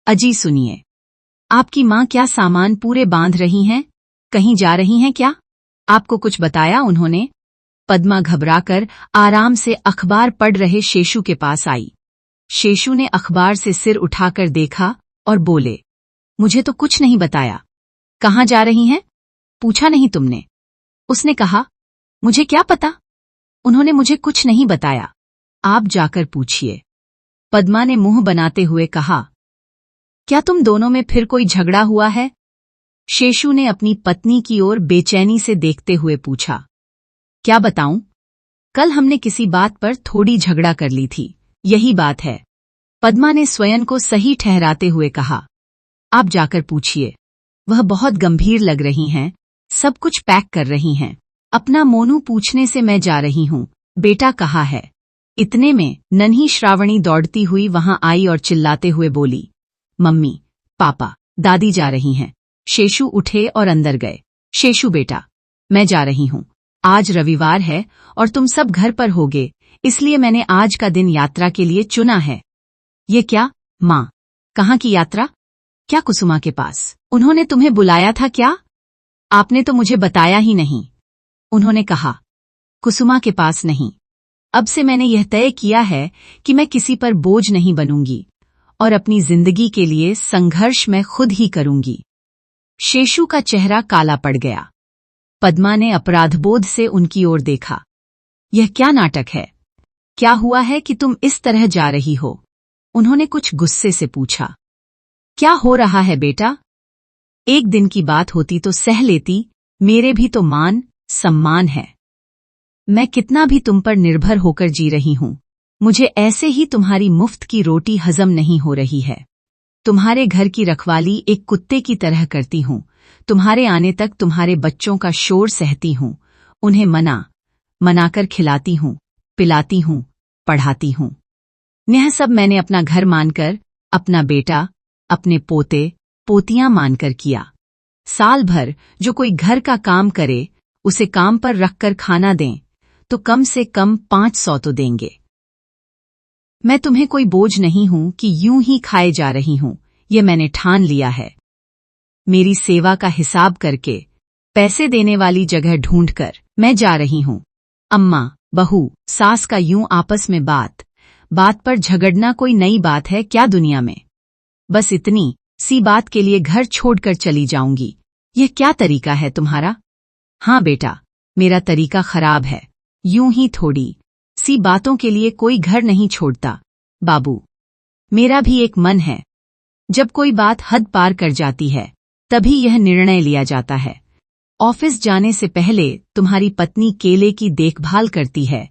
अजी सुनिए, आपकी माँ क्या सामान पूरे बांध रही हैं? कहीं जा रही हैं क्या? आपको कुछ बताया उन्होंने? पद्मा घबराकर आराम से अखबार पढ़ रहे शेषु के पास आई। शेषु ने अखबार से सिर उठाकर देखा और बोले, मुझे तो कुछ नहीं बताया। कहाँ जा रही हैं? पूछा नहीं तुमने? उसने कहा, मुझे क्या पता? उन्होंने मुझे कुछ नहीं बताया। आप जाकर पूछिए। पद्मा ने मुंह बनाते हुए कहा, क्या तुम दोनों में फिर कोई झगड़ा हुआ है? शेषु ने अपनी पत्नी की ओर बेचैनी से देखते हुए पूछा। क्या बताऊं? कल हमने किसी बात पर थोड़ी झगड़ा कर ली थी, यही बात है। पद्मा ने स्वयं को सही ठहराते हुए कहा। आप जाकर पूछिए। वह बहुत गंभीर लग रही हैं, सब कुछ पैक कर रही हैं। अपना मोनू पूछने से मैं जा रही हूं, बेटा कहाँ है? इतने में नन्ही श्रावणी दौड़ती हुई वहां आई और चिल्लाते हुए बोली, मम्मी, पापा, दादी जा रही हैं। शेषु उठे और अंदर गए। शेषु बेटा, मैं जा रही हूं। आज रविवार है और तुम सब घर पर होगे, इसलिए मैंने आज का दिन यात्रा के लिए चुना है। ये क्या, माँ? कहाँ की यात्रा? क्या कुसुमा के पास? उन्होंने तुम्हें बुलाया था क्या? आपने तो मुझे बताया ही नहीं। उन्होंने कहा, कुसुमा के पास नहीं। अब से मैंने यह तय किया है कि मैं किसी पर बोझ नहीं बनूंगी और अपनी जिंदगी के लिए संघर्ष मैं खुद ही करूंगी। शेषु का चेहरा काला पड़ गया। पद्मा ने अपराधबोध से उनकी ओर देखा। यह क्या नाटक है? क्या हुआ है कि तुम इस तरह जा रही हो? उन्होंने कुछ गुस्से से पूछा। क्या हो रहा है बेटा? एक दिन की बात होती तो सह लेती, मेरे भी तो मान सम्मान है। मैं कितना भी तुम पर निर्भर होकर जी रही हूं, मुझे ऐसे ही तुम्हारी मुफ्त की रोटी हजम नहीं हो रही है। तुम्हारे घर की रखवाली एक कुत्ते की तरह करती हूं, तुम्हारे आने तक तुम्हारे बच्चों का शोर सहती हूं, उन्हें मनाकर खिलाती हूं, पिलाती हूं, पढ़ाती हूं। यह सब मैंने अपना घर मानकर, अपना बेटा, अपने पोते, पोतियां मानकर किया। साल भर जो कोई घर का काम करे, उसे काम पर रखकर खाना दें, तो कम से कम 500 तो देंगे। मैं तुम्हें कोई बोझ नहीं हूं कि यूं ही खाए जा रही हूं, ये मैंने ठान लिया है। मेरी सेवा का हिसाब करके, पैसे देने वाली जगह ढूंढकर मैं जा रही हूं। अम्मा, बहू, सास का यूं आपस में बात पर झगड़ना कोई नई बात है क्या दुनिया में? बस इतनी सी बात के लिए घर छोड़कर चली जाऊंगी, यह क्या तरीका है तुम्हारा? हाँ बेटा, मेरा तरीका खराब है। यूं ही थोड़ी सी बातों के लिए कोई घर नहीं छोड़ता बाबू। मेरा भी एक मन है। जब कोई बात हद पार कर जाती है, तभी यह निर्णय लिया जाता है। ऑफिस जाने से पहले तुम्हारी पत्नी केले की देखभाल करती है,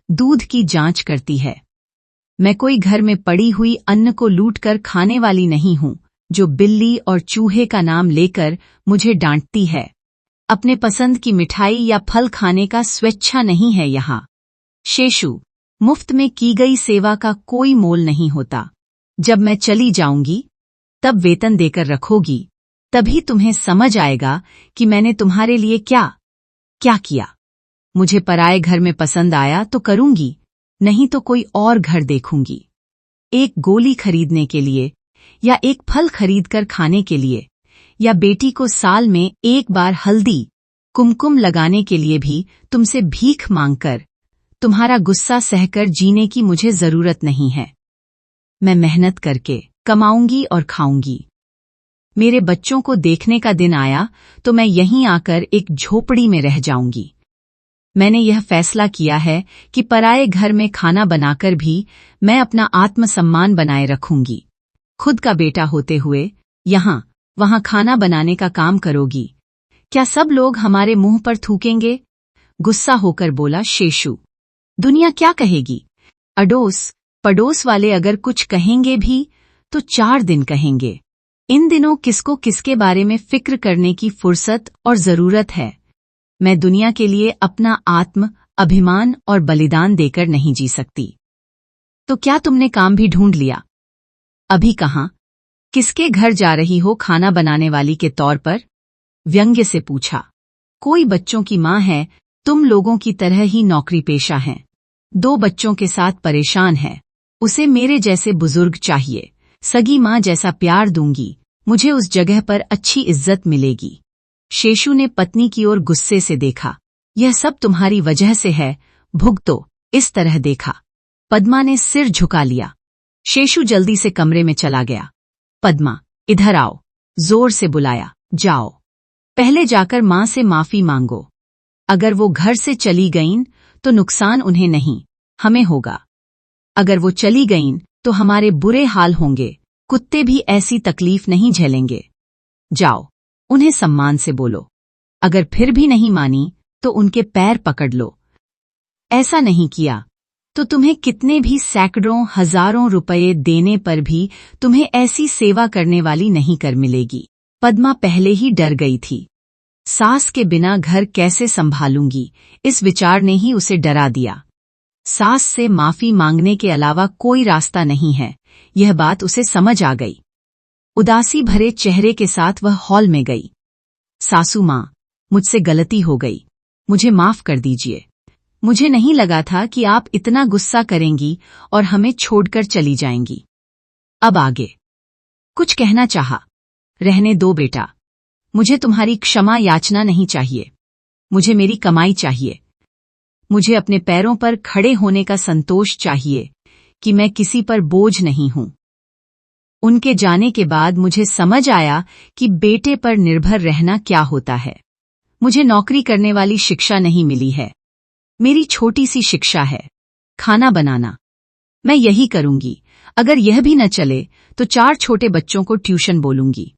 दूध की जांच करती है। मैं कोई घर में पड़ी हुई अन्न को लूटकर खाने वाली नहीं हूं, जो बिल्ली और चूहे का नाम लेकर मुझे डांटती है। अपने पसंद की मिठाई या फल खाने का स्वेच्छा नहीं है यहाँ। शेषु, मुफ्त में की गई सेवा का कोई मोल नहीं होता। जब मैं चली जाऊंगी, तब वेतन देकर रखोगी, तभी तुम्हें समझ आएगा कि मैंने तुम्हारे लिए क्या किया। मुझे पराए घर में पसंद आया तो करूंगी, नहीं तो कोई और घर देखूंगी। एक गोली खरीदने के लिए, या एक फल खरीदकर खाने के लिए, या बेटी को साल में एक बार हल्दी कुमकुम लगाने के लिए भी तुमसे भीख मांगकर, तुम्हारा गुस्सा सहकर जीने की मुझे जरूरत नहीं है। मैं मेहनत करके कमाऊंगी और खाऊंगी। मेरे बच्चों को देखने का दिन आया तो मैं यहीं आकर एक झोपड़ी में रह जाऊंगी। मैंने यह फैसला किया है कि पराए घर में खाना बनाकर भी मैं अपना आत्मसम्मान बनाए रखूंगी। खुद का बेटा होते हुए यहाँ वहां खाना बनाने का काम करोगी? क्या सब लोग हमारे मुंह पर थूकेंगे? गुस्सा होकर बोला शेषु। दुनिया क्या कहेगी? अड़ोस पड़ोस वाले अगर कुछ कहेंगे भी तो 4 दिन कहेंगे। इन दिनों किसको किसके बारे में फिक्र करने की फुर्सत और जरूरत है? मैं दुनिया के लिए अपना आत्म अभिमान और बलिदान देकर नहीं जी सकती। तो क्या तुमने काम भी ढूंढ लिया? अभी कहाँ? किसके घर जा रही हो खाना बनाने वाली के तौर पर? व्यंग्य से पूछा। कोई बच्चों की माँ है, तुम लोगों की तरह ही नौकरी पेशा हैं। 2 बच्चों के साथ परेशान है, उसे मेरे जैसे बुजुर्ग चाहिए, सगी माँ जैसा प्यार दूंगी, मुझे उस जगह पर अच्छी इज्जत मिलेगी। शेषु ने पत्नी की ओर गुस्से से देखा। यह सब तुम्हारी वजह से है, भुगतो। इस तरह देखा। पद्मा ने सिर झुका लिया। शेषु जल्दी से कमरे में चला गया। पद्मा, इधर आओ, जोर से बुलाया। जाओ, पहले जाकर मां से माफी मांगो। अगर वो घर से चली गईं तो नुकसान उन्हें नहीं, हमें होगा। अगर वो चली गईं तो हमारे बुरे हाल होंगे, कुत्ते भी ऐसी तकलीफ नहीं झेलेंगे। जाओ, उन्हें सम्मान से बोलो। अगर फिर भी नहीं मानी तो उनके पैर पकड़ लो। ऐसा नहीं किया तो तुम्हें कितने भी सैकड़ों हजारों रुपये देने पर भी तुम्हें ऐसी सेवा करने वाली नहीं कर मिलेगी। पद्मा पहले ही डर गई थी। सास के बिना घर कैसे संभालूंगी, इस विचार ने ही उसे डरा दिया। सास से माफी मांगने के अलावा कोई रास्ता नहीं है, यह बात उसे समझ आ गई। उदासी भरे चेहरे के साथ वह हॉल में गई। सासू माँ, मुझसे गलती हो गई, मुझे माफ कर दीजिए। मुझे नहीं लगा था कि आप इतना गुस्सा करेंगी और हमें छोड़कर चली जाएंगी। अब आगे कुछ कहना चाहा। रहने दो बेटा, मुझे तुम्हारी क्षमा याचना नहीं चाहिए। मुझे मेरी कमाई चाहिए। मुझे अपने पैरों पर खड़े होने का संतोष चाहिए कि मैं किसी पर बोझ नहीं हूं। उनके जाने के बाद मुझे समझ आया कि बेटे पर निर्भर रहना क्या होता है। मुझे नौकरी करने वाली शिक्षा नहीं मिली है। मेरी छोटी सी शिक्षा है, खाना बनाना। मैं यही करूंगी। अगर यह भी न चले तो 4 छोटे बच्चों को ट्यूशन बोलूंगी।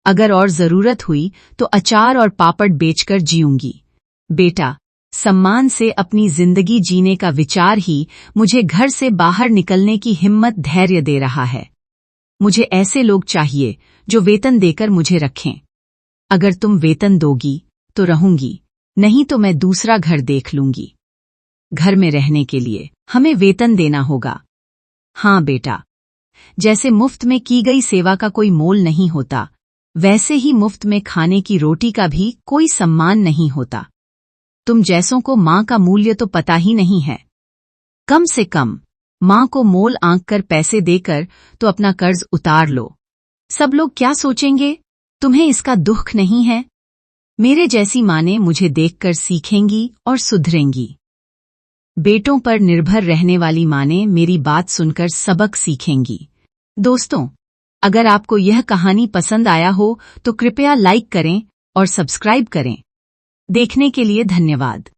अगर और जरूरत हुई तो अचार और पापड़ बेचकर जीऊंगी। बेटा, सम्मान से अपनी जिंदगी जीने का विचार ही मुझे घर से बाहर निकलने की हिम्मत धैर्य दे रहा है। मुझे ऐसे लोग चाहिए जो वेतन देकर मुझे रखें। अगर तुम वेतन दोगी तो रहूंगी, नहीं तो मैं दूसरा घर देख लूंगी। घर में रहने के लिए हमें वेतन देना होगा। हाँ बेटा, जैसे मुफ्त में की गई सेवा का कोई मोल नहीं होता, वैसे ही मुफ्त में खाने की रोटी का भी कोई सम्मान नहीं होता। तुम जैसों को माँ का मूल्य तो पता ही नहीं है। कम से कम माँ को मोल आंक कर पैसे देकर तो अपना कर्ज उतार लो। सब लोग क्या सोचेंगे, तुम्हें इसका दुख नहीं है। मेरे जैसी माँ ने मुझे देखकर सीखेंगी और सुधरेंगी। बेटों पर निर्भर रहने वाली माँ ने मेरी बात सुनकर सबक सीखेंगी। दोस्तों, अगर आपको यह कहानी पसंद आया हो तो कृपया लाइक करें और सब्सक्राइब करें। देखने के लिए धन्यवाद।